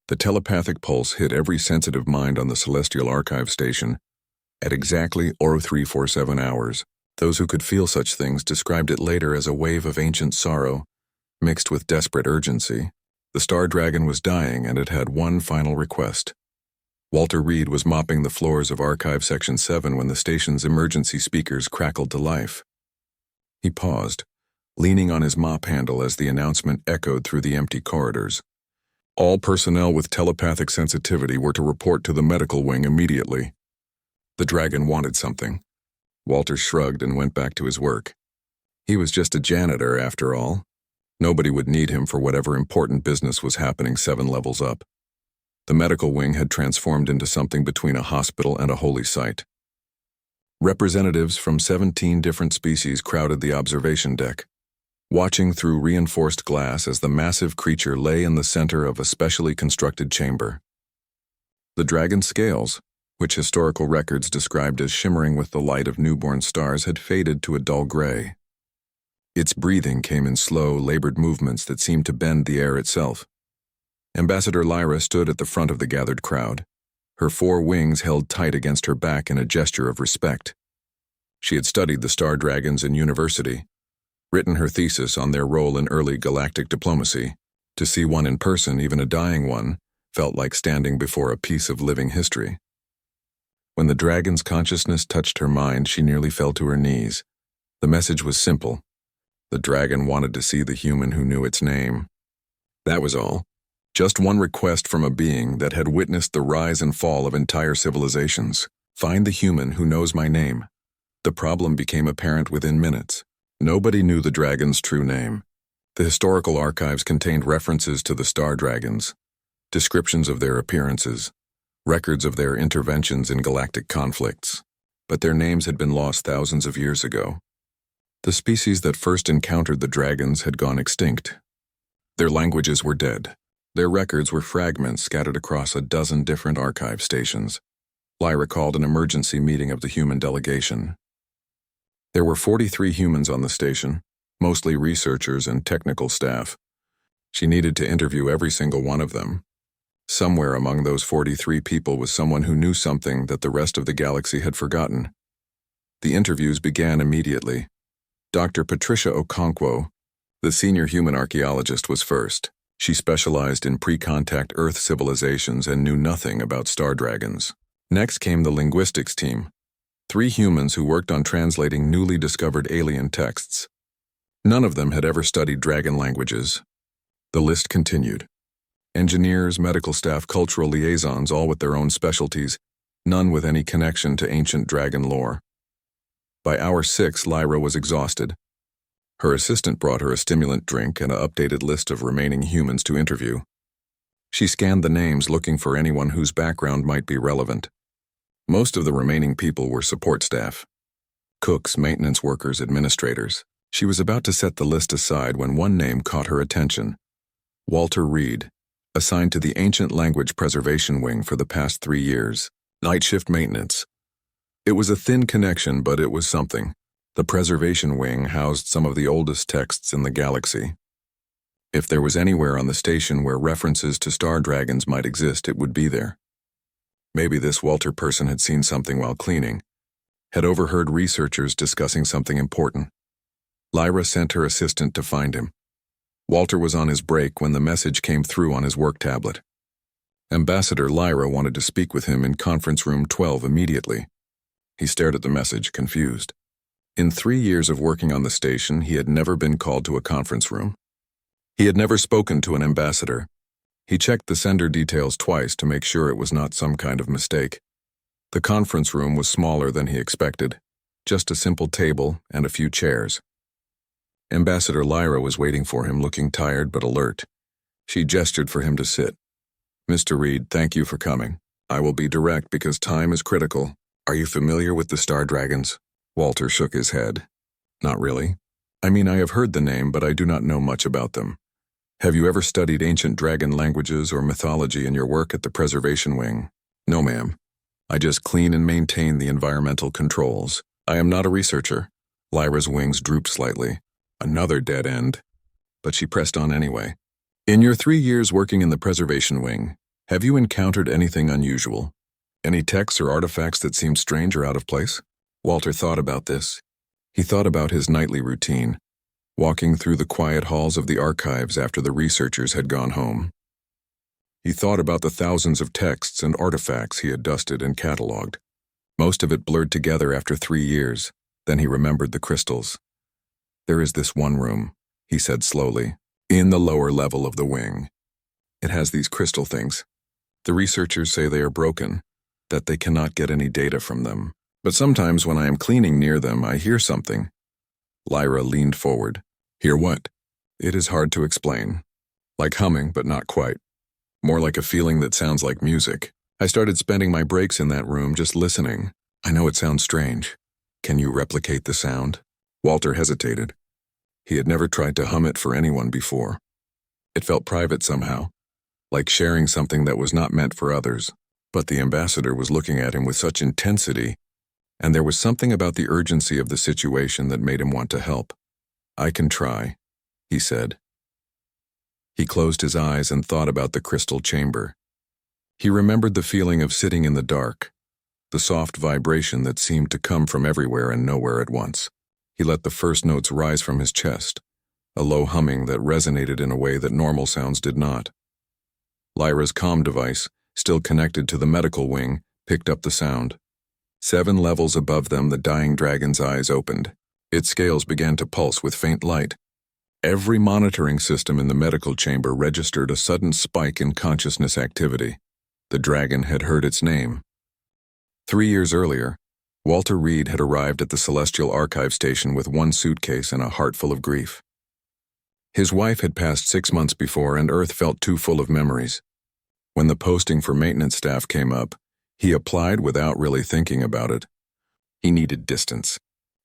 The telepathic pulse hit every sensitive mind on the Celestial Archive Station at exactly 0347 hours. Those who could feel such things described it later as a wave of ancient sorrow, mixed with desperate urgency. The Star Dragon was dying, and it had one final request. Walter Reed was mopping the floors of Archive Section 7 when the station's emergency speakers crackled to life. He paused, leaning on his mop handle as the announcement echoed through the empty corridors. All personnel with telepathic sensitivity were to report to the medical wing immediately. The dragon wanted something. Walter shrugged and went back to his work. He was just a janitor, after all. Nobody would need him for whatever important business was happening 7 levels up. The medical wing had transformed into something between a hospital and a holy site. Representatives from 17 different species crowded the observation deck, watching through reinforced glass as the massive creature lay in the center of a specially constructed chamber. The dragon's scales, which historical records described as shimmering with the light of newborn stars, had faded to a dull gray. Its breathing came in slow, labored movements that seemed to bend the air itself. Ambassador Lyra stood at the front of the gathered crowd, her 4 wings held tight against her back in a gesture of respect. She had studied the star dragons in university, written her thesis on their role in early galactic diplomacy. To see one in person, even a dying one, felt like standing before a piece of living history. When the dragon's consciousness touched her mind, she nearly fell to her knees. The message was simple. The dragon wanted to see the human who knew its name. That was all. Just one request from a being that had witnessed the rise and fall of entire civilizations. Find the human who knows my name. The problem became apparent within minutes. Nobody knew the dragon's true name. The historical archives contained references to the star dragons, descriptions of their appearances, records of their interventions in galactic conflicts, but their names had been lost thousands of years ago. The species that first encountered the dragons had gone extinct. Their languages were dead. Their records were fragments scattered across a dozen different archive stations. Lyra called an emergency meeting of the human delegation. There were 43 humans on the station, mostly researchers and technical staff. She needed to interview every single one of them. Somewhere among those 43 people was someone who knew something that the rest of the galaxy had forgotten. The interviews began immediately. Dr. Patricia Okonkwo, the senior human archaeologist, was first. She specialized in pre-contact Earth civilizations and knew nothing about star dragons. Next came the linguistics team, 3 humans who worked on translating newly discovered alien texts. None of them had ever studied dragon languages. The list continued. Engineers, medical staff, cultural liaisons, all with their own specialties, none with any connection to ancient dragon lore. By hour 6, Lyra was exhausted. Her assistant brought her a stimulant drink and an updated list of remaining humans to interview. She scanned the names, looking for anyone whose background might be relevant. Most of the remaining people were support staff. Cooks, maintenance workers, administrators. She was about to set the list aside when one name caught her attention. Walter Reed, assigned to the Ancient Language Preservation Wing for the past 3 years. Night shift maintenance. It was a thin connection, but it was something. The Preservation Wing housed some of the oldest texts in the galaxy. If there was anywhere on the station where references to star dragons might exist, it would be there. Maybe this Walter person had seen something while cleaning, had overheard researchers discussing something important. Lyra sent her assistant to find him. Walter was on his break when the message came through on his work tablet. Ambassador Lyra wanted to speak with him in conference room 12 immediately. He stared at the message, confused. In 3 years of working on the station, he had never been called to a conference room. He had never spoken to an ambassador. He checked the sender details twice to make sure it was not some kind of mistake. The conference room was smaller than he expected, just a simple table and a few chairs. Ambassador Lyra was waiting for him, looking tired but alert. She gestured for him to sit. "Mr. Reed, thank you for coming. I will be direct because time is critical. Are you familiar with the star dragons?" Walter shook his head. "Not really. I mean, I have heard the name, but I do not know much about them. Have you ever studied ancient dragon languages or mythology in your work at the Preservation Wing?" "No, ma'am. I just clean and maintain the environmental controls. I am not a researcher." Lyra's wings drooped slightly. Another dead end. But she pressed on anyway. "In your 3 years working in the Preservation Wing, Have you encountered anything unusual? Any texts or artifacts that seemed strange or out of place? Walter thought about this. He thought about his nightly routine, walking through the quiet halls of the archives after the researchers had gone home. He thought about the thousands of texts and artifacts he had dusted and cataloged. Most of it blurred together after 3 years. Then he remembered the crystals. There is this one room, he said slowly, in the lower level of the wing. It has these crystal things. The researchers say they are broken, that they cannot get any data from them. But sometimes when I am cleaning near them, I hear something. Lyra leaned forward. Hear what? It is hard to explain. Like humming, but not quite. More like a feeling that sounds like music. I started spending my breaks in that room just listening. I know it sounds strange. Can you replicate the sound? Walter hesitated. He had never tried to hum it for anyone before. It felt private somehow, like sharing something that was not meant for others. But the ambassador was looking at him with such intensity, and there was something about the urgency of the situation that made him want to help. I can try, he said. He closed his eyes and thought about the crystal chamber. He remembered the feeling of sitting in the dark, the soft vibration that seemed to come from everywhere and nowhere at once. He let the first notes rise from his chest, a low humming that resonated in a way that normal sounds did not. Lyra's comm device, still connected to the medical wing, picked up the sound. 7 levels above them, the dying dragon's eyes opened. Its scales began to pulse with faint light. Every monitoring system in the medical chamber registered a sudden spike in consciousness activity. The dragon had heard its name. 3 years earlier, Walter Reed had arrived at the Celestial Archive Station with 1 suitcase and a heart full of grief. His wife had passed 6 months before, and Earth felt too full of memories. When the posting for maintenance staff came up, he applied without really thinking about it. He needed distance.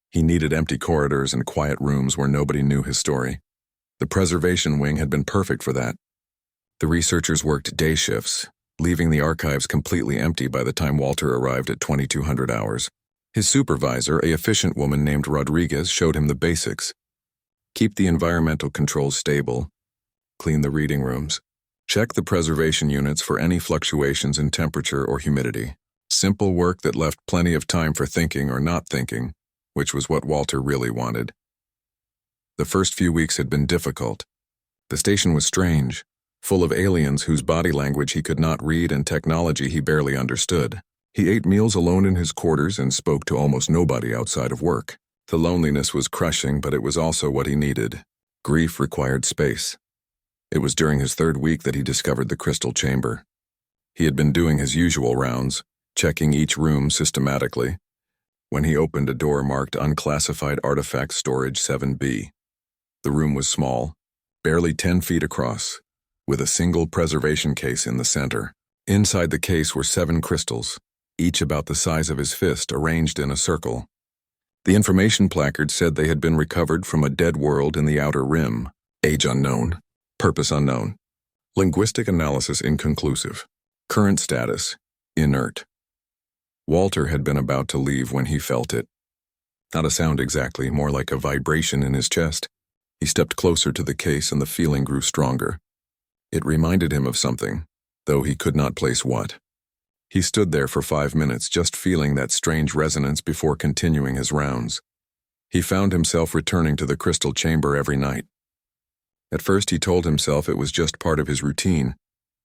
He needed empty corridors and quiet rooms where nobody knew his story. The preservation wing had been perfect for that. The researchers worked day shifts, leaving the archives completely empty by the time Walter arrived at 2200 hours. His supervisor, a efficient woman named Rodriguez, showed him the basics. Keep the environmental controls stable. Clean the reading rooms. Check the preservation units for any fluctuations in temperature or humidity. Simple work that left plenty of time for thinking or not thinking, which was what Walter really wanted. The first few weeks had been difficult. The station was strange, full of aliens whose body language he could not read and technology he barely understood. He ate meals alone in his quarters and spoke to almost nobody outside of work. The loneliness was crushing, but it was also what he needed. Grief required space. It was during his 3rd week that he discovered the crystal chamber. He had been doing his usual rounds, checking each room systematically, when he opened a door marked Unclassified Artifact Storage 7B. The room was small, barely 10 feet across, with a single preservation case in the center. Inside the case were 7 crystals, each about the size of his fist, arranged in a circle. The information placard said they had been recovered from a dead world in the Outer Rim. Age unknown. Purpose unknown. Linguistic analysis inconclusive. Current status, inert. Walter had been about to leave when he felt it. Not a sound exactly, more like a vibration in his chest. He stepped closer to the case and the feeling grew stronger. It reminded him of something, though he could not place what. He stood there for 5 minutes, just feeling that strange resonance before continuing his rounds. He found himself returning to the crystal chamber every night. At first he told himself it was just part of his routine,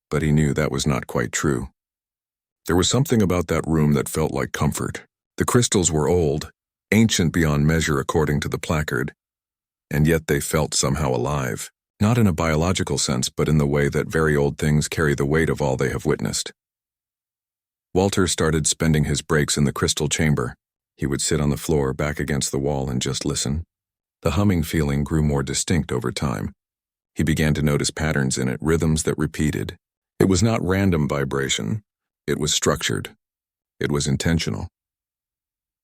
but he knew that was not quite true. There was something about that room that felt like comfort. The crystals were old, ancient beyond measure according to the placard, and yet they felt somehow alive, not in a biological sense, but in the way that very old things carry the weight of all they have witnessed. Walter started spending his breaks in the crystal chamber. He would sit on the floor, back against the wall, and just listen. The humming feeling grew more distinct over time. He began to notice patterns in it, rhythms that repeated. It was not random vibration. It was structured. It was intentional.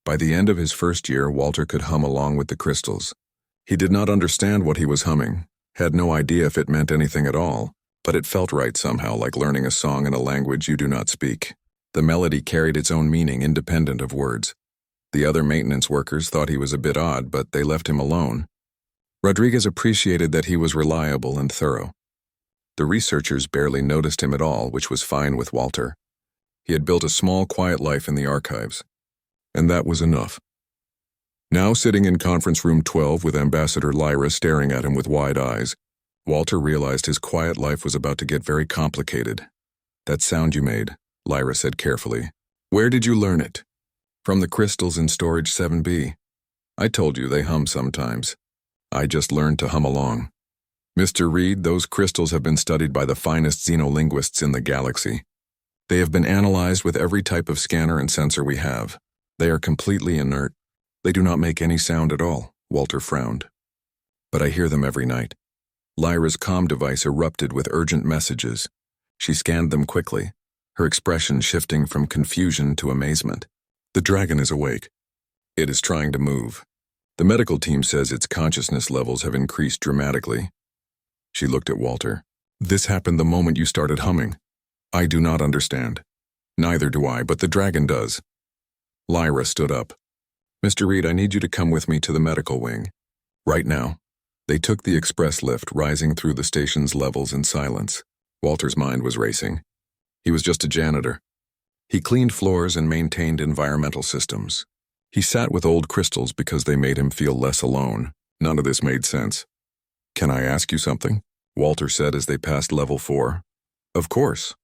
By the end of his first year, Walter could hum along with the crystals. He did not understand what he was humming, had no idea if it meant anything at all, but it felt right somehow, like learning a song in a language you do not speak. The melody carried its own meaning independent of words. The other maintenance workers thought he was a bit odd, but they left him alone. Rodriguez appreciated that he was reliable and thorough. The researchers barely noticed him at all, which was fine with Walter. He had built a small, quiet life in the archives, and that was enough. Now sitting in conference room 12 with Ambassador Lyra staring at him with wide eyes, Walter realized his quiet life was about to get very complicated. "That sound you made," Lyra said carefully. "Where did you learn it?" "From the crystals in storage 7B. I told you they hum sometimes. I just learned to hum along." "Mr. Reed, those crystals have been studied by the finest xenolinguists in the galaxy. They have been analyzed with every type of scanner and sensor we have. They are completely inert. They do not make any sound at all," Walter frowned. "But I hear them every night." Lyra's comm device erupted with urgent messages. She scanned them quickly, her expression shifting from confusion to amazement. "The dragon is awake. It is trying to move. The medical team says its consciousness levels have increased dramatically." She looked at Walter. "This happened the moment you started humming." "I do not understand." "Neither do I, but the dragon does." Lyra stood up. "Mr. Reed, I need you to come with me to the medical wing. Right now." They took the express lift, rising through the station's levels in silence. Walter's mind was racing. He was just a janitor. He cleaned floors and maintained environmental systems. He sat with old crystals because they made him feel less alone. None of this made sense. "Can I ask you something?" Walter said as they passed level 4. "Of course.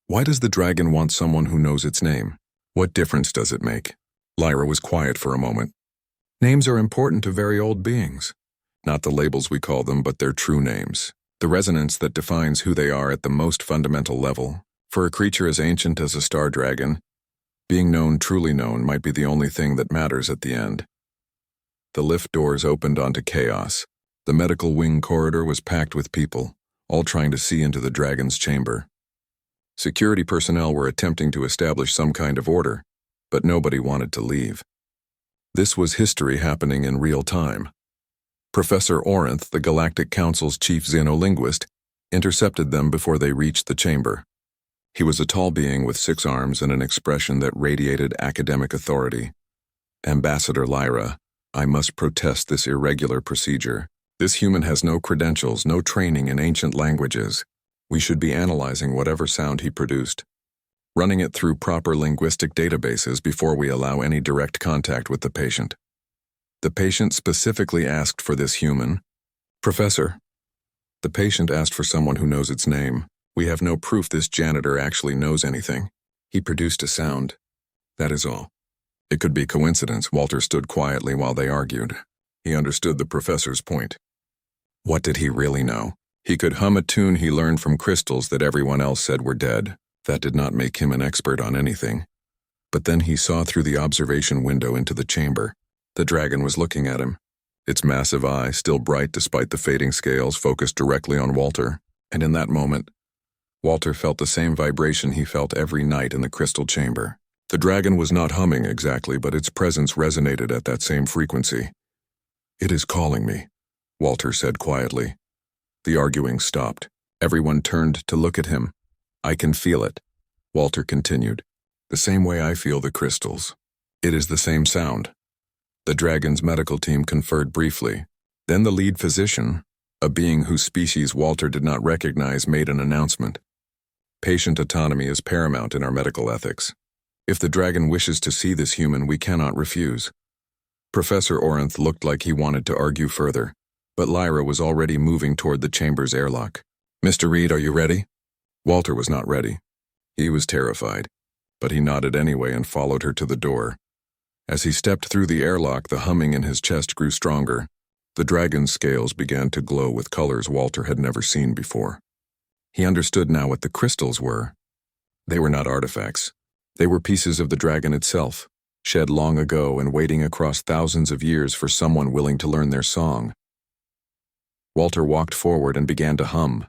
Why does the dragon want someone who knows its name? What difference does it make?" Lyra was quiet for a moment. "Names are important to very old beings. Not the labels we call them, but their true names. The resonance that defines who they are at the most fundamental level. For a creature as ancient as a star dragon, being known, truly known, might be the only thing that matters at the end." The lift doors opened onto chaos. The medical wing corridor was packed with people, all trying to see into the dragon's chamber. Security personnel were attempting to establish some kind of order, but nobody wanted to leave. This was history happening in real time. Professor Orinth, the Galactic Council's chief xenolinguist, intercepted them before they reached the chamber. He was a tall being with 6 arms and an expression that radiated academic authority. "Ambassador Lyra, I must protest this irregular procedure. This human has no credentials, no training in ancient languages. We should be analyzing whatever sound he produced, running it through proper linguistic databases before we allow any direct contact with the patient." The patient specifically asked for this human. "Professor, the patient asked for someone who knows its name. We have no proof this janitor actually knows anything. He produced a sound. That is all." It could be coincidence. Walter stood quietly while they argued. He understood the professor's point. What did he really know? He could hum a tune he learned from crystals that everyone else said were dead. That did not make him an expert on anything. But then he saw through the observation window into the chamber. The dragon was looking at him. Its massive eye, still bright despite the fading scales, focused directly on Walter. And in that moment, Walter felt the same vibration he felt every night in the crystal chamber. The dragon was not humming exactly, but its presence resonated at that same frequency. "It is calling me," Walter said quietly. The arguing stopped. Everyone turned to look at him. "I can feel it," Walter continued. "The same way I feel the crystals. It is the same sound." The dragon's medical team conferred briefly. Then the lead physician, a being whose species Walter did not recognize, made an announcement. "Patient autonomy is paramount in our medical ethics. If the dragon wishes to see this human, we cannot refuse." Professor Orinth looked like he wanted to argue further, but Lyra was already moving toward the chamber's airlock. "Mr. Reed, are you ready?" Walter was not ready. He was terrified, but he nodded anyway and followed her to the door. As he stepped through the airlock, the humming in his chest grew stronger. The dragon's scales began to glow with colors Walter had never seen before. He understood now what the crystals were. They were not artifacts. They were pieces of the dragon itself, shed long ago and waiting across thousands of years for someone willing to learn their song. Walter walked forward and began to hum.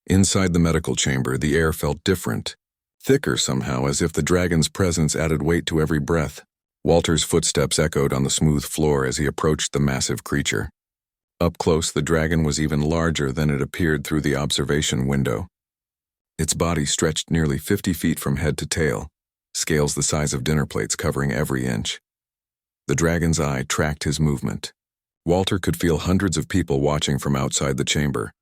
Inside the medical chamber, the air felt different, thicker somehow, as if the dragon's presence added weight to every breath. Walter's footsteps echoed on the smooth floor as he approached the massive creature. Up close, the dragon was even larger than it appeared through the observation window. Its body stretched nearly 50 feet from head to tail, scales the size of dinner plates covering every inch. The dragon's eye tracked his movement. Walter could feel hundreds of people watching from outside the chamber.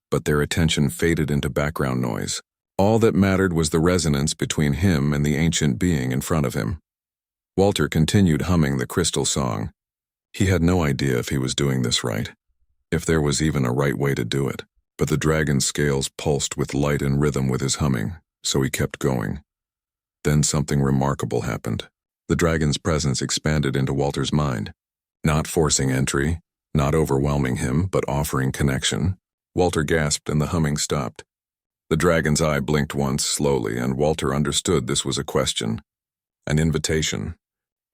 but their attention faded into background noise. All that mattered was the resonance between him and the ancient being in front of him. Walter continued humming the crystal song. He had no idea if he was doing this right, if there was even a right way to do it. But the dragon's scales pulsed with light and rhythm with his humming, so he kept going. Then something remarkable happened. The dragon's presence expanded into Walter's mind, not forcing entry, not overwhelming him, but offering connection. Walter gasped and the humming stopped. The dragon's eye blinked once slowly, and Walter understood this was a question, an invitation.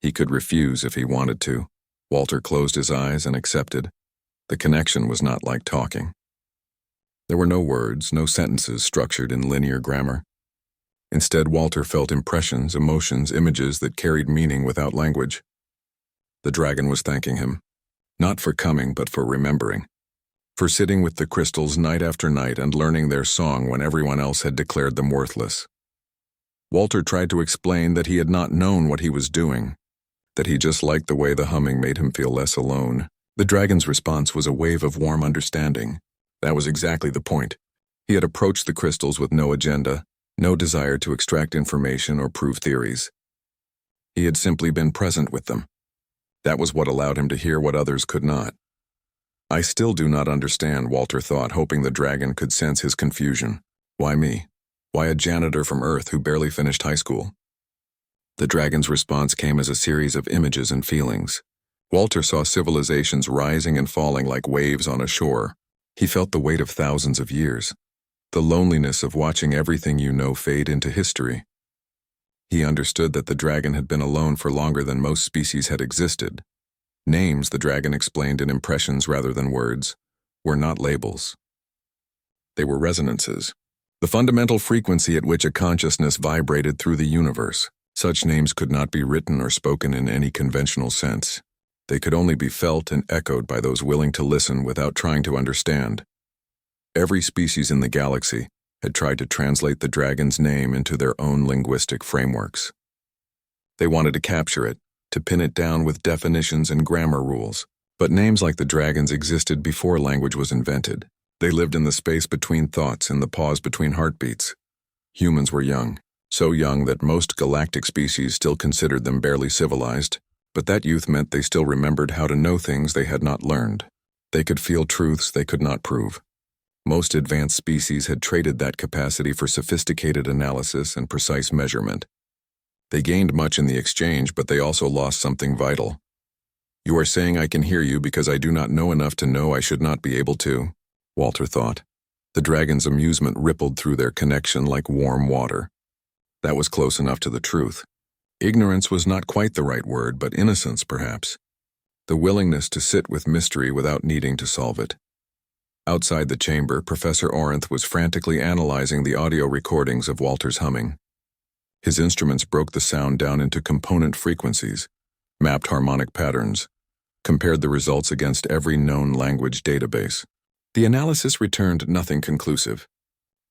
He could refuse if he wanted to. Walter closed his eyes and accepted. The connection was not like talking. There were no words, no sentences structured in linear grammar. Instead, Walter felt impressions, emotions, images that carried meaning without language. The dragon was thanking him, not for coming, but for remembering, for sitting with the crystals night after night and learning their song when everyone else had declared them worthless. Walter tried to explain that he had not known what he was doing, that he just liked the way the humming made him feel less alone. The dragon's response was a wave of warm understanding. That was exactly the point. He had approached the crystals with no agenda, no desire to extract information or prove theories. He had simply been present with them. That was what allowed him to hear what others could not. I still do not understand, Walter thought, hoping the dragon could sense his confusion. Why me? Why a janitor from Earth who barely finished high school? The dragon's response came as a series of images and feelings. Walter saw civilizations rising and falling like waves on a shore. He felt the weight of thousands of years, the loneliness of watching everything you know fade into history. He understood that the dragon had been alone for longer than most species had existed. Names, the dragon explained in impressions rather than words, were not labels. They were resonances, the fundamental frequency at which a consciousness vibrated through the universe. Such names could not be written or spoken in any conventional sense. They could only be felt and echoed by those willing to listen without trying to understand. Every species in the galaxy had tried to translate the dragon's name into their own linguistic frameworks. They wanted to capture it, to pin it down with definitions and grammar rules. But names like the dragon's existed before language was invented. They lived in the space between thoughts and the pause between heartbeats. Humans were young, so young that most galactic species still considered them barely civilized. But that youth meant they still remembered how to know things they had not learned. They could feel truths they could not prove. Most advanced species had traded that capacity for sophisticated analysis and precise measurement. They gained much in the exchange, but they also lost something vital. You are saying I can hear you because I do not know enough to know I should not be able to, Walter thought. The dragon's amusement rippled through their connection like warm water. That was close enough to the truth. Ignorance was not quite the right word, but innocence, perhaps. The willingness to sit with mystery without needing to solve it. Outside the chamber, Professor Orinth was frantically analyzing the audio recordings of Walter's humming. His instruments broke the sound down into component frequencies, mapped harmonic patterns, compared the results against every known language database. The analysis returned nothing conclusive.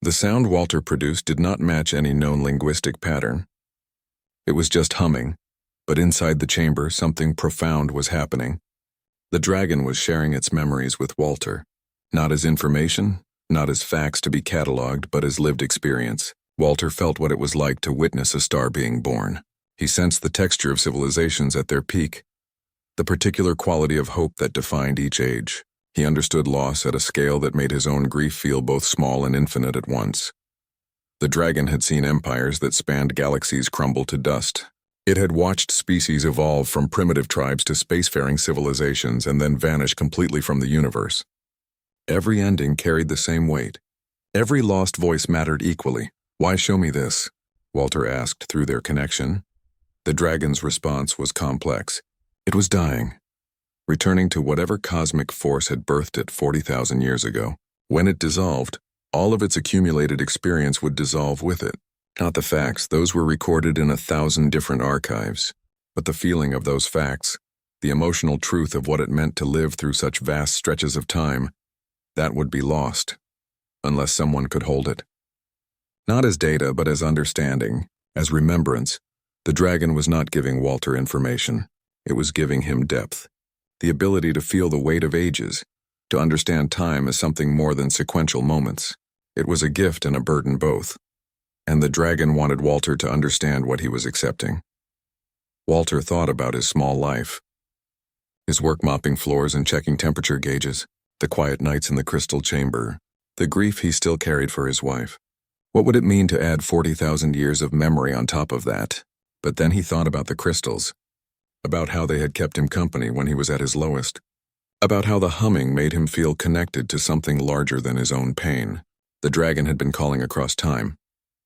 The sound Walter produced did not match any known linguistic pattern. It was just humming, but inside the chamber something profound was happening. The dragon was sharing its memories with Walter, not as information, not as facts to be cataloged, but as lived experience. Walter felt what it was like to witness a star being born. He sensed the texture of civilizations at their peak, the particular quality of hope that defined each age. He understood loss at a scale that made his own grief feel both small and infinite at once. The dragon had seen empires that spanned galaxies crumble to dust. It had watched species evolve from primitive tribes to spacefaring civilizations and then vanish completely from the universe. Every ending carried the same weight. Every lost voice mattered equally. Why show me this? Walter asked through their connection. The dragon's response was complex. It was dying, returning to whatever cosmic force had birthed it 40,000 years ago. When it dissolved, all of its accumulated experience would dissolve with it. Not the facts, those were recorded in 1,000 different archives, but the feeling of those facts, the emotional truth of what it meant to live through such vast stretches of time, that would be lost, unless someone could hold it. Not as data, but as understanding, as remembrance. The dragon was not giving Walter information. It was giving him depth, the ability to feel the weight of ages, To understand time as something more than sequential moments. It was a gift and a burden both. And the dragon wanted Walter to understand what he was accepting. Walter thought about his small life. His work mopping floors and checking temperature gauges, the quiet nights in the crystal chamber, the grief he still carried for his wife. What would it mean to add 40,000 years of memory on top of that? But then he thought about the crystals, about how they had kept him company when he was at his lowest, about how the humming made him feel connected to something larger than his own pain. The dragon had been calling across time,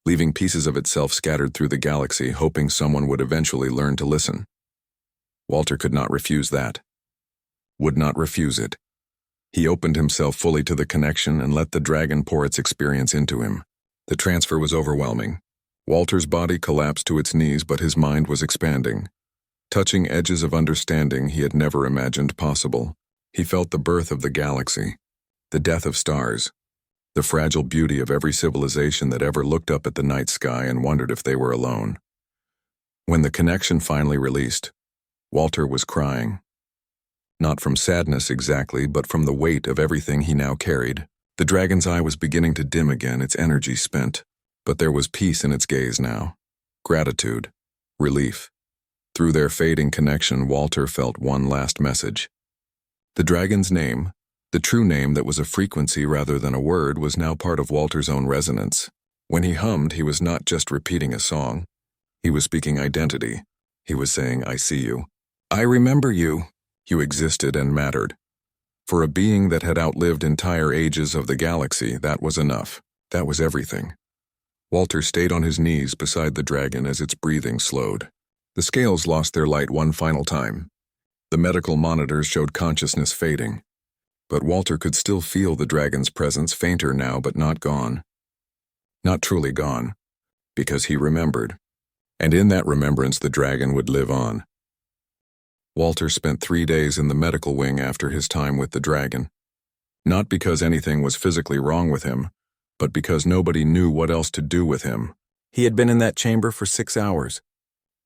leaving pieces of itself scattered through the galaxy, hoping someone would eventually learn to listen. Walter could not refuse that. Would not refuse it. He opened himself fully to the connection and let the dragon pour its experience into him. The transfer was overwhelming. Walter's body collapsed to its knees, but his mind was expanding, touching edges of understanding he had never imagined possible. He felt the birth of the galaxy, the death of stars, the fragile beauty of every civilization that ever looked up at the night sky and wondered if they were alone. When the connection finally released, Walter was crying. Not from sadness exactly, but from the weight of everything he now carried. The dragon's eye was beginning to dim again, its energy spent. But there was peace in its gaze now. Gratitude. Relief. Through their fading connection, Walter felt one last message. The dragon's name, the true name that was a frequency rather than a word, was now part of Walter's own resonance. When he hummed, he was not just repeating a song. He was speaking identity. He was saying, "I see you. I remember you. You existed and mattered." For a being that had outlived entire ages of the galaxy, that was enough. That was everything. Walter stayed on his knees beside the dragon as its breathing slowed. The scales lost their light one final time. The medical monitors showed consciousness fading. But Walter could still feel the dragon's presence, fainter now but not gone. Not truly gone, because he remembered. And in that remembrance the dragon would live on. Walter spent 3 days in the medical wing after his time with the dragon. Not because anything was physically wrong with him, but because nobody knew what else to do with him. He had been in that chamber for 6 hours.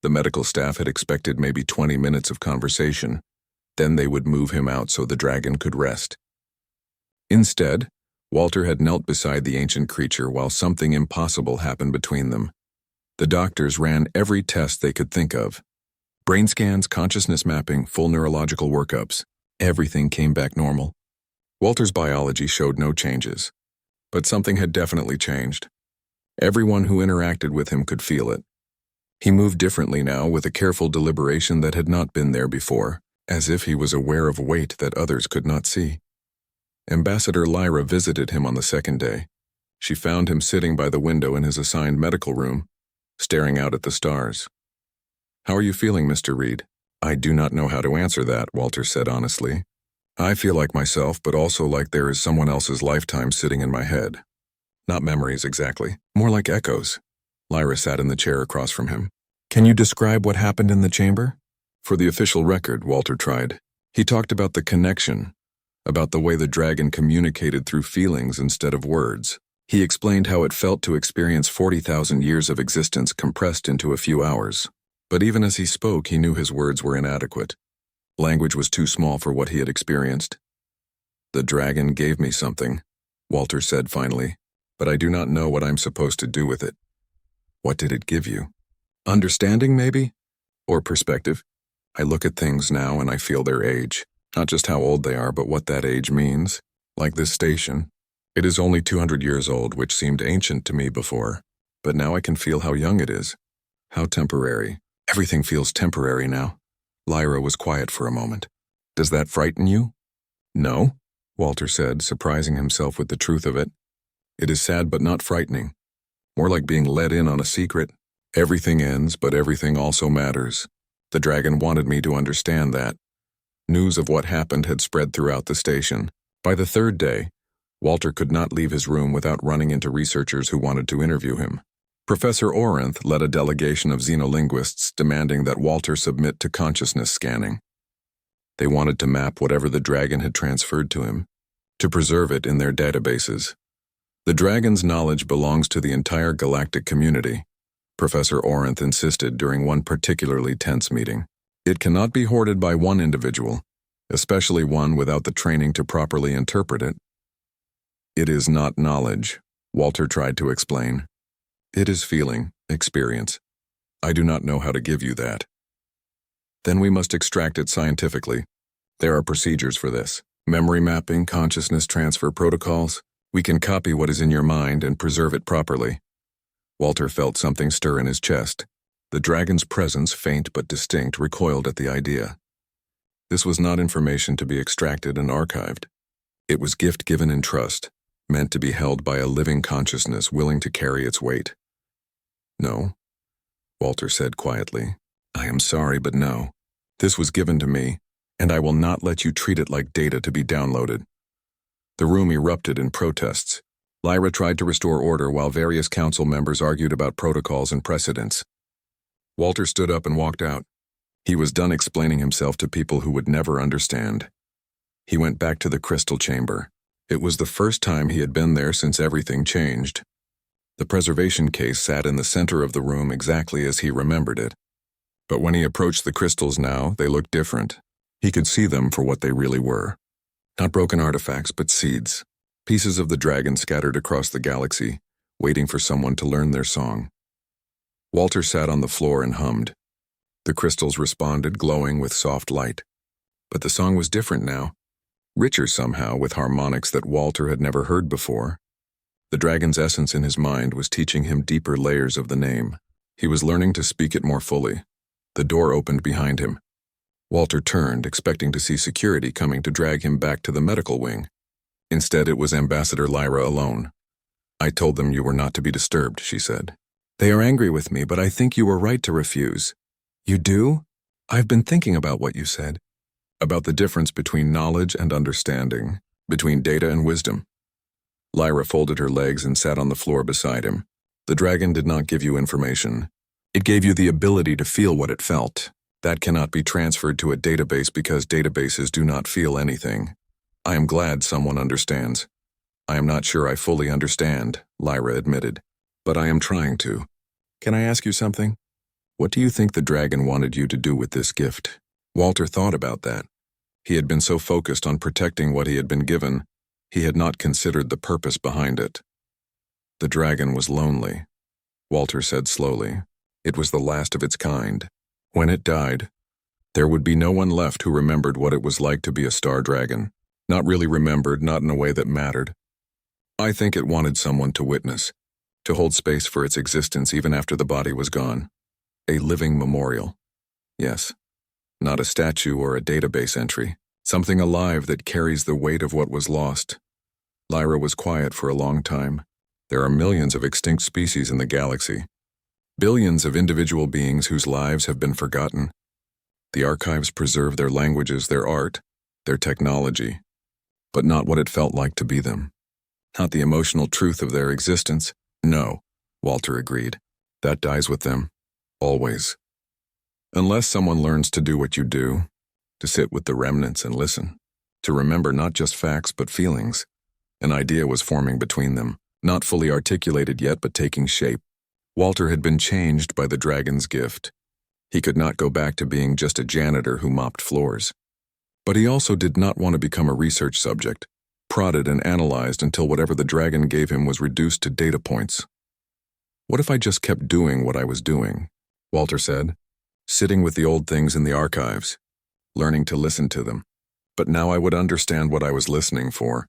The medical staff had expected maybe 20 minutes of conversation. Then they would move him out so the dragon could rest. Instead, Walter had knelt beside the ancient creature while something impossible happened between them. The doctors ran every test they could think of. Brain scans, consciousness mapping, full neurological workups. Everything came back normal. Walter's biology showed no changes. But something had definitely changed. Everyone who interacted with him could feel it. He moved differently now, with a careful deliberation that had not been there before, as if he was aware of weight that others could not see. Ambassador Lyra visited him on the second day. She found him sitting by the window in his assigned medical room, staring out at the stars. "How are you feeling, Mr. Reed?" "I do not know how to answer that," Walter said honestly. "I feel like myself, but also like there is someone else's lifetime sitting in my head. Not memories exactly, more like echoes." Lyra sat in the chair across from him. "Can you describe what happened in the chamber?" "For the official record," Walter tried. He talked about the connection, about the way the dragon communicated through feelings instead of words. He explained how it felt to experience 40,000 years of existence compressed into a few hours. But even as he spoke, he knew his words were inadequate. Language was too small for what he had experienced. "The dragon gave me something," Walter said finally, "but I do not know what I'm supposed to do with it." "What did it give you?" "Understanding, maybe? Or perspective. I look at things now and I feel their age. Not just how old they are, but what that age means. Like this station. It is only 200 years old, which seemed ancient to me before. But now I can feel how young it is. How temporary. Everything feels temporary now." Lyra was quiet for a moment. "Does that frighten you?" "No," Walter said, surprising himself with the truth of it. "It is sad but not frightening. More like being let in on a secret. Everything ends, but everything also matters. The dragon wanted me to understand that." News of what happened had spread throughout the station. By the third day, Walter could not leave his room without running into researchers who wanted to interview him. Professor Orinth led a delegation of xenolinguists demanding that Walter submit to consciousness scanning. They wanted to map whatever the dragon had transferred to him, to preserve it in their databases. The dragon's knowledge belongs to the entire galactic community, Professor Orinth insisted during one particularly tense meeting. It cannot be hoarded by one individual, especially one without the training to properly interpret it. It is not knowledge, Walter tried to explain. It is feeling, experience. I do not know how to give you that. Then we must extract it scientifically. There are procedures for this. Memory mapping, consciousness transfer protocols. We can copy what is in your mind and preserve it properly. Walter felt something stir in his chest. The dragon's presence, faint but distinct, recoiled at the idea. This was not information to be extracted and archived. It was gift given in trust, meant to be held by a living consciousness willing to carry its weight. No, Walter said quietly. I am sorry, but no. This was given to me, and I will not let you treat it like data to be downloaded. The room erupted in protests. Lyra tried to restore order while various council members argued about protocols and precedents. Walter stood up and walked out. He was done explaining himself to people who would never understand. He went back to the crystal chamber. It was the first time he had been there since everything changed. The preservation case sat in the center of the room exactly as he remembered it. But when he approached the crystals now, they looked different. He could see them for what they really were. Not broken artifacts, but seeds. Pieces of the dragon scattered across the galaxy, waiting for someone to learn their song. Walter sat on the floor and hummed. The crystals responded, glowing with soft light. But the song was different now. Richer somehow, with harmonics that Walter had never heard before. The dragon's essence in his mind was teaching him deeper layers of the name. He was learning to speak it more fully. The door opened behind him. Walter turned, expecting to see security coming to drag him back to the medical wing. Instead, it was Ambassador Lyra alone. I told them you were not to be disturbed, she said. They are angry with me, but I think you were right to refuse. You do? I've been thinking about what you said. About the difference between knowledge and understanding, between data and wisdom. Lyra folded her legs and sat on the floor beside him. The dragon did not give you information. It gave you the ability to feel what it felt. That cannot be transferred to a database because databases do not feel anything. I am glad someone understands. I am not sure I fully understand, Lyra admitted, but I am trying to. Can I ask you something? What do you think the dragon wanted you to do with this gift? Walter thought about that. He had been so focused on protecting what he had been given, he had not considered the purpose behind it. The dragon was lonely, Walter said slowly. It was the last of its kind. When it died, there would be no one left who remembered what it was like to be a star dragon. Not really remembered, not in a way that mattered. I think it wanted someone to witness, to hold space for its existence even after the body was gone. A living memorial. Yes, not a statue or a database entry. Something alive that carries the weight of what was lost. Lyra was quiet for a long time. There are millions of extinct species in the galaxy. Billions of individual beings whose lives have been forgotten. The archives preserve their languages, their art, their technology, but not what it felt like to be them. Not the emotional truth of their existence. No, Walter agreed. That dies with them. Always. Unless someone learns to do what you do, to sit with the remnants and listen, to remember not just facts but feelings. An idea was forming between them, not fully articulated yet but taking shape. Walter had been changed by the dragon's gift. He could not go back to being just a janitor who mopped floors. But he also did not want to become a research subject, prodded and analyzed until whatever the dragon gave him was reduced to data points. What if I just kept doing what I was doing? Walter said, sitting with the old things in the archives, learning to listen to them. But now I would understand what I was listening for.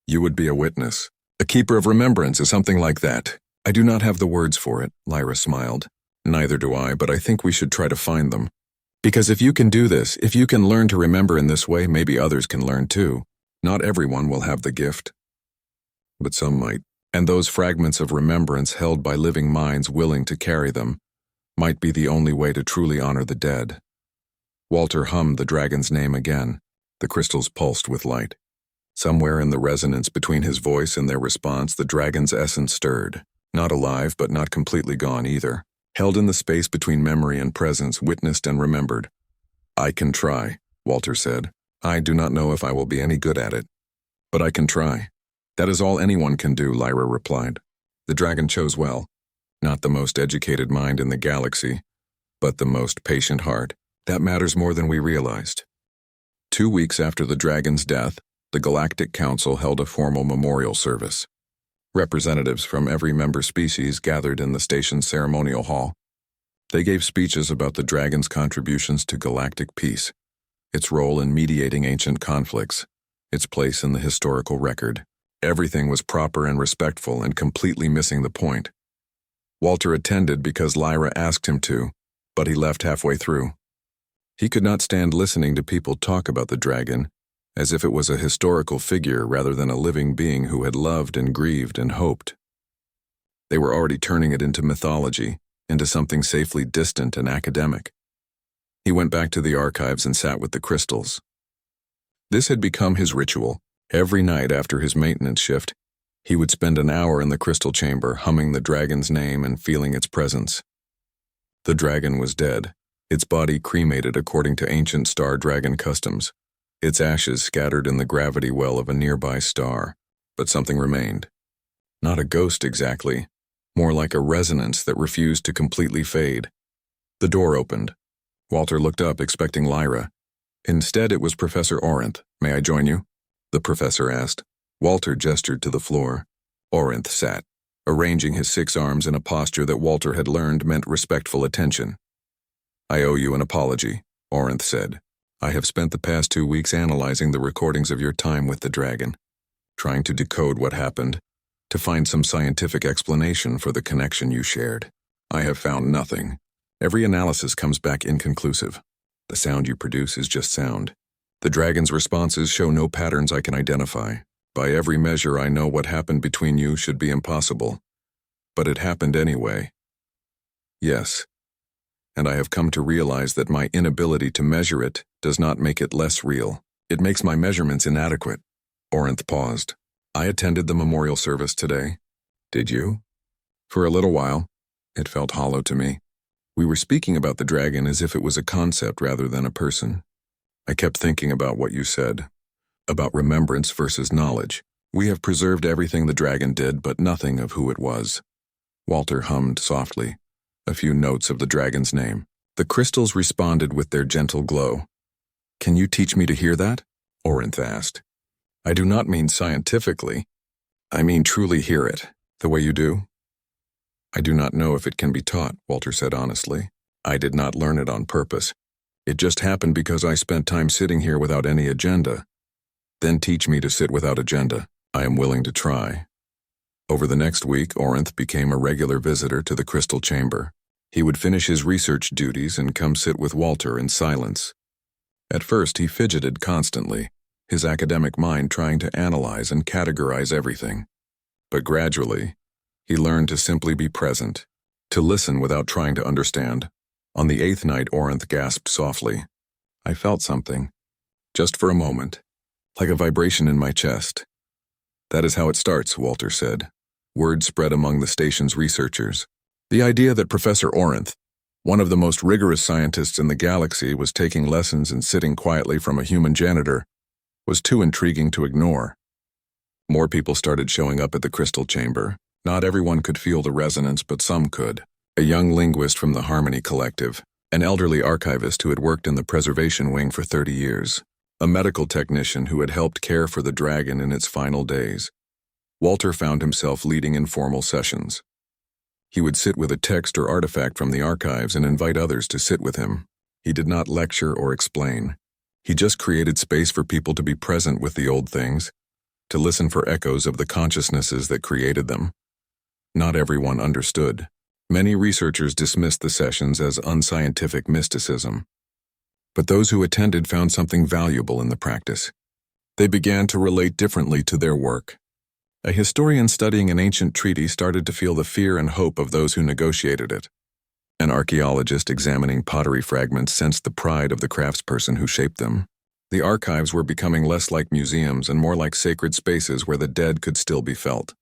You would be a witness. A keeper of remembrance is something like that. I do not have the words for it, Lyra smiled. Neither do I, but I think we should try to find them. Because if you can do this, if you can learn to remember in this way, maybe others can learn too. Not everyone will have the gift. But some might. And those fragments of remembrance held by living minds willing to carry them might be the only way to truly honor the dead. Walter hummed the dragon's name again. The crystals pulsed with light. Somewhere in the resonance between his voice and their response, the dragon's essence stirred. Not alive, but not completely gone either. Held in the space between memory and presence, witnessed and remembered. I can try, Walter said. I do not know if I will be any good at it. But I can try. That is all anyone can do, Lyra replied. The dragon chose well. Not the most educated mind in the galaxy, but the most patient heart. That matters more than we realized. 2 weeks after the dragon's death, the Galactic Council held a formal memorial service. Representatives from every member species gathered in the station's ceremonial hall. They gave speeches about the dragon's contributions to galactic peace, its role in mediating ancient conflicts, its place in the historical record. Everything was proper and respectful and completely missing the point. Walter attended because Lyra asked him to, but he left halfway through. He could not stand listening to people talk about the dragon, as if it was a historical figure rather than a living being who had loved and grieved and hoped. They were already turning it into mythology, into something safely distant and academic. He went back to the archives and sat with the crystals. This had become his ritual. Every night after his maintenance shift, he would spend an hour in the crystal chamber humming the dragon's name and feeling its presence. The dragon was dead, its body cremated according to ancient star dragon customs, its ashes scattered in the gravity well of a nearby star, but something remained. Not a ghost exactly, more like a resonance that refused to completely fade. The door opened. Walter looked up, expecting Lyra. Instead, it was Professor Orinth. "May I join you?" the professor asked. Walter gestured to the floor. Orinth sat, arranging his 6 arms in a posture that Walter had learned meant respectful attention. "I owe you an apology," Orinth said. "I have spent the past 2 weeks analyzing the recordings of your time with the dragon, trying to decode what happened, to find some scientific explanation for the connection you shared. I have found nothing. Every analysis comes back inconclusive. The sound you produce is just sound. The dragon's responses show no patterns I can identify. By every measure, I know what happened between you should be impossible. But it happened anyway. Yes. And I have come to realize that my inability to measure it does not make it less real. It makes my measurements inadequate." Orinth paused. "I attended the memorial service today." "Did you?" "For a little while. It felt hollow to me. We were speaking about the dragon as if it was a concept rather than a person. I kept thinking about what you said, about remembrance versus knowledge. We have preserved everything the dragon did, but nothing of who it was." Walter hummed softly, a few notes of the dragon's name. The crystals responded with their gentle glow. "Can you teach me to hear that?" Orinth asked. "I do not mean scientifically. I mean truly hear it, the way you do." "I do not know if it can be taught," Walter said honestly. "I did not learn it on purpose. It just happened because I spent time sitting here without any agenda. Then teach me to sit without agenda. I am willing to try." Over the next week, Orinth became a regular visitor to the crystal chamber. He would finish his research duties and come sit with Walter in silence. At first, he fidgeted constantly, his academic mind trying to analyze and categorize everything. But gradually, he learned to simply be present, to listen without trying to understand. On the 8th night, Orinth gasped softly. "I felt something, just for a moment, like a vibration in my chest." "That is how it starts," Walter said. Word spread among the station's researchers. The idea that Professor Orinth, one of the most rigorous scientists in the galaxy, was taking lessons and sitting quietly from a human janitor was too intriguing to ignore. More people started showing up at the crystal chamber. Not everyone could feel the resonance, but some could. A young linguist from the Harmony Collective, an elderly archivist who had worked in the preservation wing for 30 years, a medical technician who had helped care for the dragon in its final days. Walter found himself leading informal sessions. He would sit with a text or artifact from the archives and invite others to sit with him. He did not lecture or explain. He just created space for people to be present with the old things, to listen for echoes of the consciousnesses that created them. Not everyone understood. Many researchers dismissed the sessions as unscientific mysticism. But those who attended found something valuable in the practice. They began to relate differently to their work. A historian studying an ancient treaty started to feel the fear and hope of those who negotiated it. An archaeologist examining pottery fragments sensed the pride of the craftsperson who shaped them. The archives were becoming less like museums and more like sacred spaces where the dead could still be felt.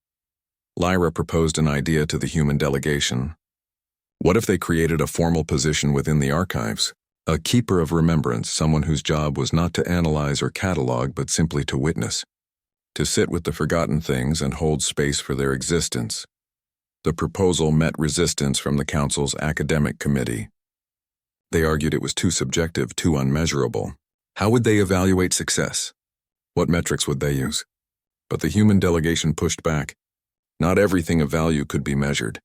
Lyra proposed an idea to the human delegation. What if they created a formal position within the archives? A keeper of remembrance, someone whose job was not to analyze or catalog but simply to witness, to sit with the forgotten things and hold space for their existence. The proposal met resistance from the council's academic committee. They argued it was too subjective, too unmeasurable. How would they evaluate success? What metrics would they use? But the human delegation pushed back. Not everything of value could be measured.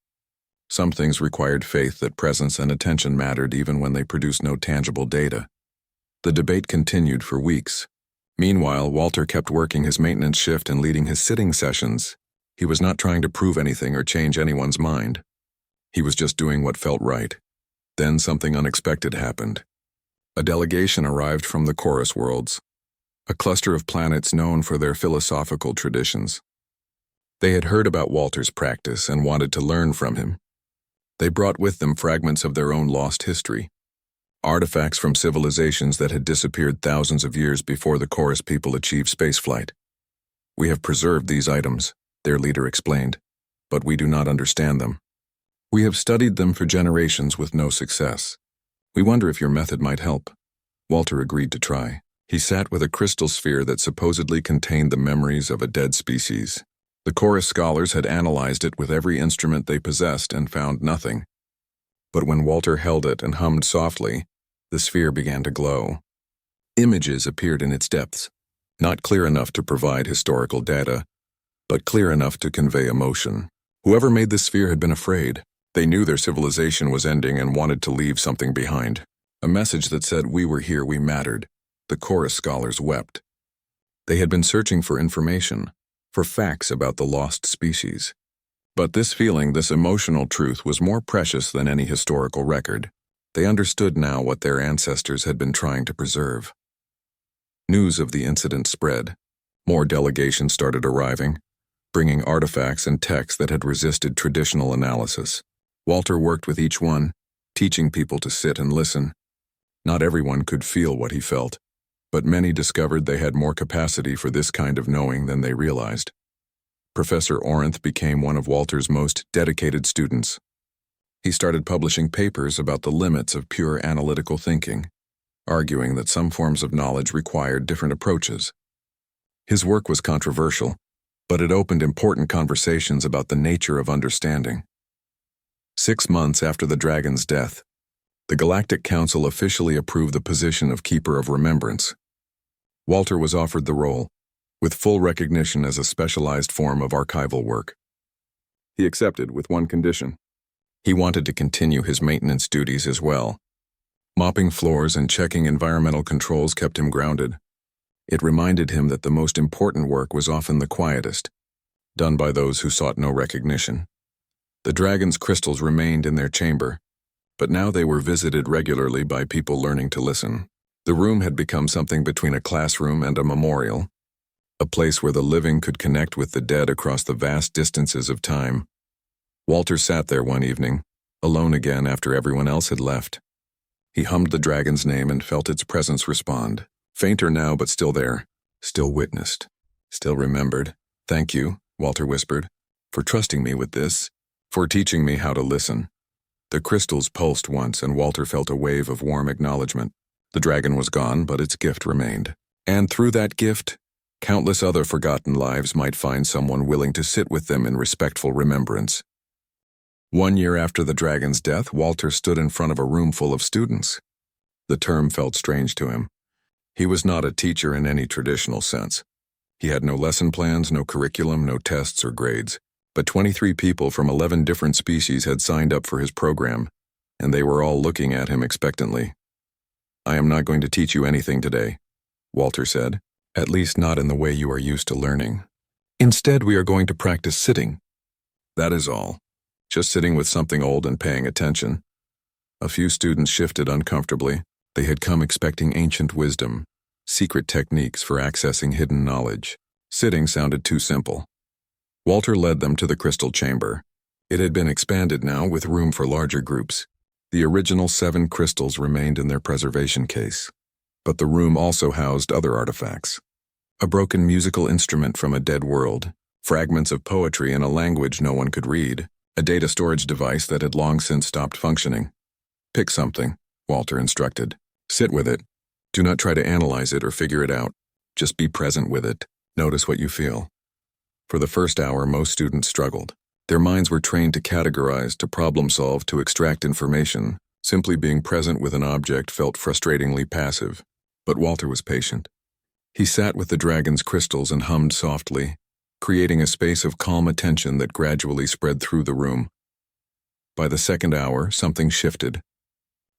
Some things required faith that presence and attention mattered even when they produced no tangible data. The debate continued for weeks. Meanwhile, Walter kept working his maintenance shift and leading his sitting sessions. He was not trying to prove anything or change anyone's mind. He was just doing what felt right. Then something unexpected happened. A delegation arrived from the Chorus worlds, a cluster of planets known for their philosophical traditions. They had heard about Walter's practice and wanted to learn from him. They brought with them fragments of their own lost history, artifacts from civilizations that had disappeared thousands of years before the Chorus people achieved spaceflight. "We have preserved these items," their leader explained, "but we do not understand them. We have studied them for generations with no success. We wonder if your method might help." Walter agreed to try. He sat with a crystal sphere that supposedly contained the memories of a dead species. The Chorus scholars had analyzed it with every instrument they possessed and found nothing. But when Walter held it and hummed softly, the sphere began to glow. Images appeared in its depths, not clear enough to provide historical data, but clear enough to convey emotion. Whoever made the sphere had been afraid. They knew their civilization was ending and wanted to leave something behind. A message that said, "We were here, we mattered." The Chorus scholars wept. They had been searching for information, for facts about the lost species. But this feeling, this emotional truth, was more precious than any historical record. They understood now what their ancestors had been trying to preserve. News of the incident spread. More delegations started arriving, bringing artifacts and texts that had resisted traditional analysis. Walter worked with each one, teaching people to sit and listen. Not everyone could feel what he felt, but many discovered they had more capacity for this kind of knowing than they realized. Professor Orinth became one of Walter's most dedicated students. He started publishing papers about the limits of pure analytical thinking, arguing that some forms of knowledge required different approaches. His work was controversial, but it opened important conversations about the nature of understanding. 6 months after the dragon's death, the Galactic Council officially approved the position of Keeper of Remembrance. Walter was offered the role, with full recognition as a specialized form of archival work. He accepted with one condition. He wanted to continue his maintenance duties as well. Mopping floors and checking environmental controls kept him grounded. It reminded him that the most important work was often the quietest, done by those who sought no recognition. The dragon's crystals remained in their chamber, but now they were visited regularly by people learning to listen. The room had become something between a classroom and a memorial, a place where the living could connect with the dead across the vast distances of time. Walter sat there one evening, alone again after everyone else had left. He hummed the dragon's name and felt its presence respond. Fainter now, but still there, still witnessed, still remembered. "Thank you," Walter whispered, "for trusting me with this, for teaching me how to listen." The crystals pulsed once, and Walter felt a wave of warm acknowledgement. The dragon was gone, but its gift remained. And through that gift, countless other forgotten lives might find someone willing to sit with them in respectful remembrance. 1 year after the dragon's death, Walter stood in front of a room full of students. The term felt strange to him. He was not a teacher in any traditional sense. He had no lesson plans, no curriculum, no tests or grades. But 23 people from 11 different species had signed up for his program, and they were all looking at him expectantly. "I am not going to teach you anything today," Walter said, "at least not in the way you are used to learning. Instead, we are going to practice sitting. That is all. Just sitting with something old and paying attention." A few students shifted uncomfortably. They had come expecting ancient wisdom, secret techniques for accessing hidden knowledge. Sitting sounded too simple. Walter led them to the crystal chamber. It had been expanded now with room for larger groups. The original 7 crystals remained in their preservation case. But the room also housed other artifacts. A broken musical instrument from a dead world, fragments of poetry in a language no one could read, a data storage device that had long since stopped functioning. "Pick something," Walter instructed. "Sit with it. Do not try to analyze it or figure it out. Just be present with it. Notice what you feel." For the first hour, most students struggled. Their minds were trained to categorize, to problem solve, to extract information. Simply being present with an object felt frustratingly passive. But Walter was patient. He sat with the dragon's crystals and hummed softly, creating a space of calm attention that gradually spread through the room. By the second hour, something shifted.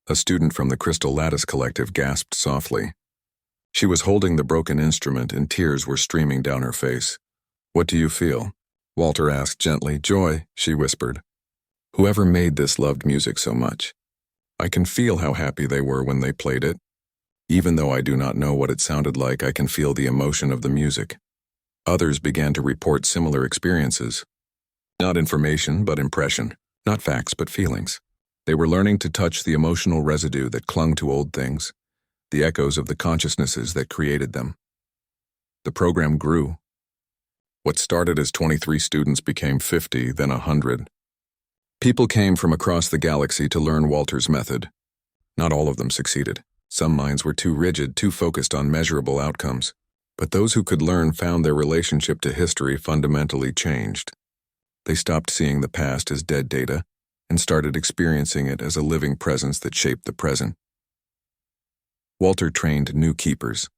A student from the Crystal Lattice Collective gasped softly. She was holding the broken instrument and tears were streaming down her face. "What do you feel?" Walter asked gently. "Joy," she whispered. "Whoever made this loved music so much. I can feel how happy they were when they played it. Even though I do not know what it sounded like, I can feel the emotion of the music." Others began to report similar experiences. Not information, but impression. Not facts, but feelings. They were learning to touch the emotional residue that clung to old things, the echoes of the consciousnesses that created them. The program grew. What started as 23 students became 50, then 100. People came from across the galaxy to learn Walter's method. Not all of them succeeded. Some minds were too rigid, too focused on measurable outcomes. But those who could learn found their relationship to history fundamentally changed. They stopped seeing the past as dead data and started experiencing it as a living presence that shaped the present. Walter trained new keepers,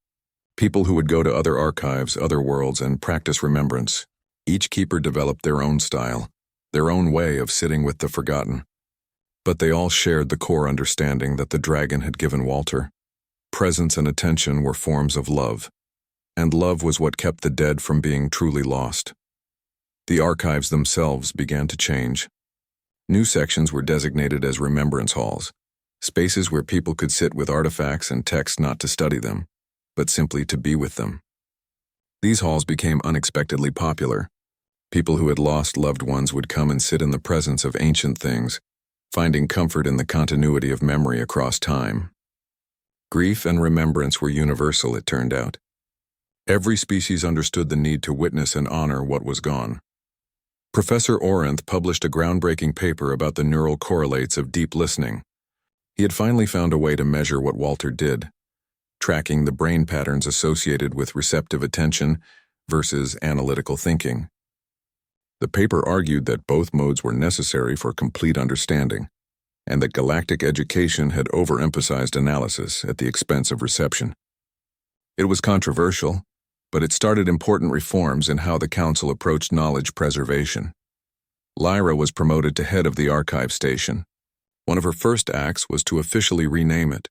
people who would go to other archives, other worlds, and practice remembrance. Each keeper developed their own style, their own way of sitting with the forgotten. But they all shared the core understanding that the dragon had given Walter. Presence and attention were forms of love, and love was what kept the dead from being truly lost. The archives themselves began to change. New sections were designated as remembrance halls, spaces where people could sit with artifacts and texts not to study them, but simply to be with them. These halls became unexpectedly popular. People who had lost loved ones would come and sit in the presence of ancient things, finding comfort in the continuity of memory across time. Grief and remembrance were universal, it turned out. Every species understood the need to witness and honor what was gone. Professor Orinth published a groundbreaking paper about the neural correlates of deep listening. He had finally found a way to measure what Walter did, tracking the brain patterns associated with receptive attention versus analytical thinking. The paper argued that both modes were necessary for complete understanding, and that galactic education had overemphasized analysis at the expense of reception. It was controversial, but it started important reforms in how the Council approached knowledge preservation. Lyra was promoted to head of the archive station. One of her first acts was to officially rename it.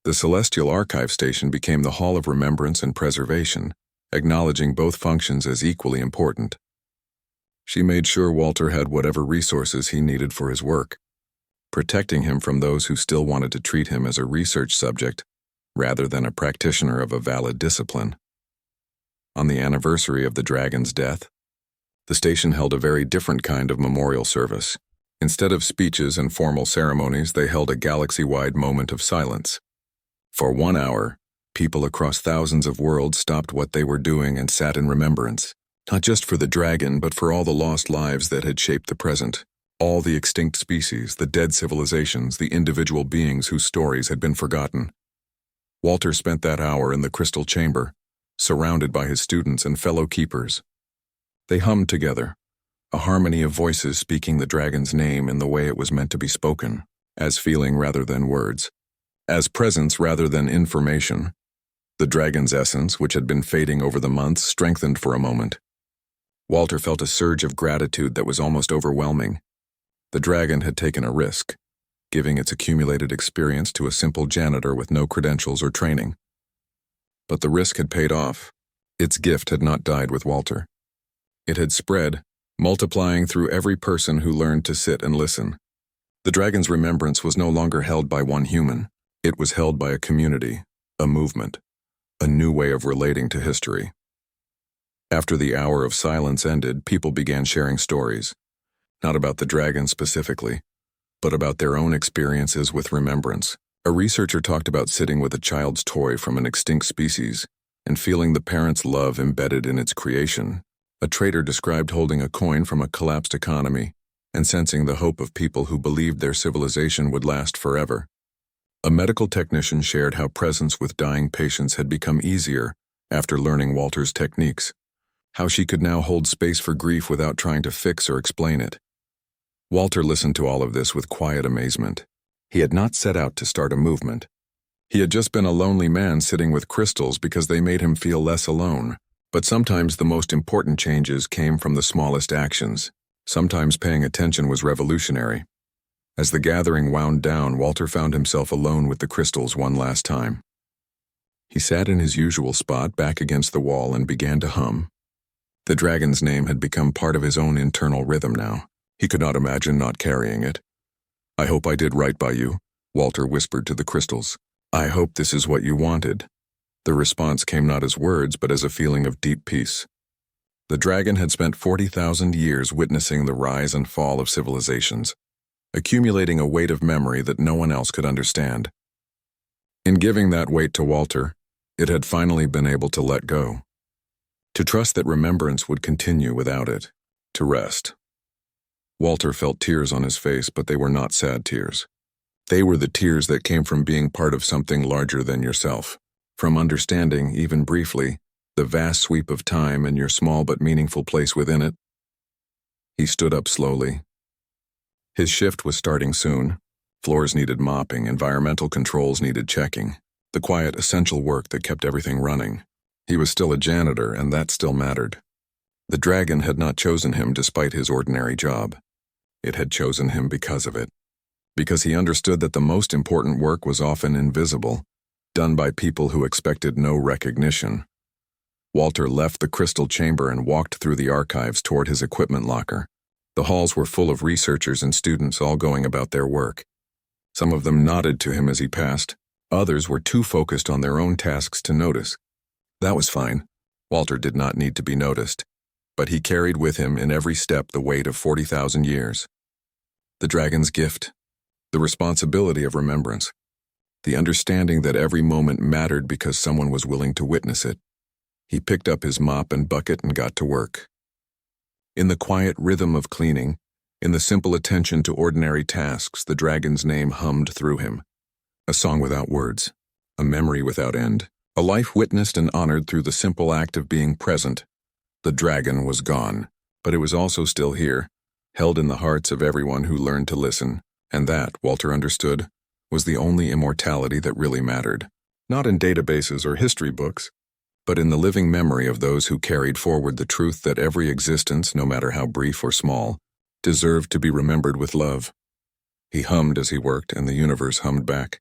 The Celestial Archive Station became the Hall of Remembrance and Preservation, acknowledging both functions as equally important. She made sure Walter had whatever resources he needed for his work, protecting him from those who still wanted to treat him as a research subject rather than a practitioner of a valid discipline. On the anniversary of the dragon's death, the station held a very different kind of memorial service. Instead of speeches and formal ceremonies, they held a galaxy-wide moment of silence. For 1 hour, people across thousands of worlds stopped what they were doing and sat in remembrance, not just for the dragon, but for all the lost lives that had shaped the present, all the extinct species, the dead civilizations, the individual beings whose stories had been forgotten. Walter spent that hour in the crystal chamber, surrounded by his students and fellow keepers. They hummed together, a harmony of voices speaking the dragon's name in the way it was meant to be spoken, as feeling rather than words, as presence rather than information. The dragon's essence, which had been fading over the months, strengthened for a moment. Walter felt a surge of gratitude that was almost overwhelming. The dragon had taken a risk, giving its accumulated experience to a simple janitor with no credentials or training. But the risk had paid off. Its gift had not died with Walter. It had spread, multiplying through every person who learned to sit and listen. The dragon's remembrance was no longer held by one human. It was held by a community, a movement, a new way of relating to history. After the hour of silence ended, people began sharing stories, not about the dragon specifically, but about their own experiences with remembrance. A researcher talked about sitting with a child's toy from an extinct species and feeling the parent's love embedded in its creation. A trader described holding a coin from a collapsed economy and sensing the hope of people who believed their civilization would last forever. A medical technician shared how presence with dying patients had become easier after learning Walter's techniques, how she could now hold space for grief without trying to fix or explain it. Walter listened to all of this with quiet amazement. He had not set out to start a movement. He had just been a lonely man sitting with crystals because they made him feel less alone. But sometimes the most important changes came from the smallest actions. Sometimes paying attention was revolutionary. As the gathering wound down, Walter found himself alone with the crystals one last time. He sat in his usual spot back against the wall and began to hum. The dragon's name had become part of his own internal rhythm now. He could not imagine not carrying it. "I hope I did right by you," Walter whispered to the crystals. "I hope this is what you wanted." The response came not as words, but as a feeling of deep peace. The dragon had spent 40,000 years witnessing the rise and fall of civilizations, accumulating a weight of memory that no one else could understand. In giving that weight to Walter, it had finally been able to let go. To trust that remembrance would continue without it. To rest. Walter felt tears on his face, but they were not sad tears. They were the tears that came from being part of something larger than yourself. From understanding, even briefly, the vast sweep of time and your small but meaningful place within it. He stood up slowly. His shift was starting soon. Floors needed mopping, environmental controls needed checking, the quiet, essential work that kept everything running. He was still a janitor, and that still mattered. The dragon had not chosen him despite his ordinary job. It had chosen him because of it. Because he understood that the most important work was often invisible, done by people who expected no recognition. Walter left the crystal chamber and walked through the archives toward his equipment locker. The halls were full of researchers and students all going about their work. Some of them nodded to him as he passed. Others were too focused on their own tasks to notice. That was fine. Walter did not need to be noticed. But he carried with him in every step the weight of 40,000 years. The dragon's gift. The responsibility of remembrance. The understanding that every moment mattered because someone was willing to witness it. He picked up his mop and bucket and got to work. In the quiet rhythm of cleaning, in the simple attention to ordinary tasks, the dragon's name hummed through him. A song without words, a memory without end, a life witnessed and honored through the simple act of being present. The dragon was gone, but it was also still here, held in the hearts of everyone who learned to listen, and that, Walter understood, was the only immortality that really mattered. Not in databases or history books, but in the living memory of those who carried forward the truth that every existence, no matter how brief or small, deserved to be remembered with love. He hummed as he worked, and the universe hummed back.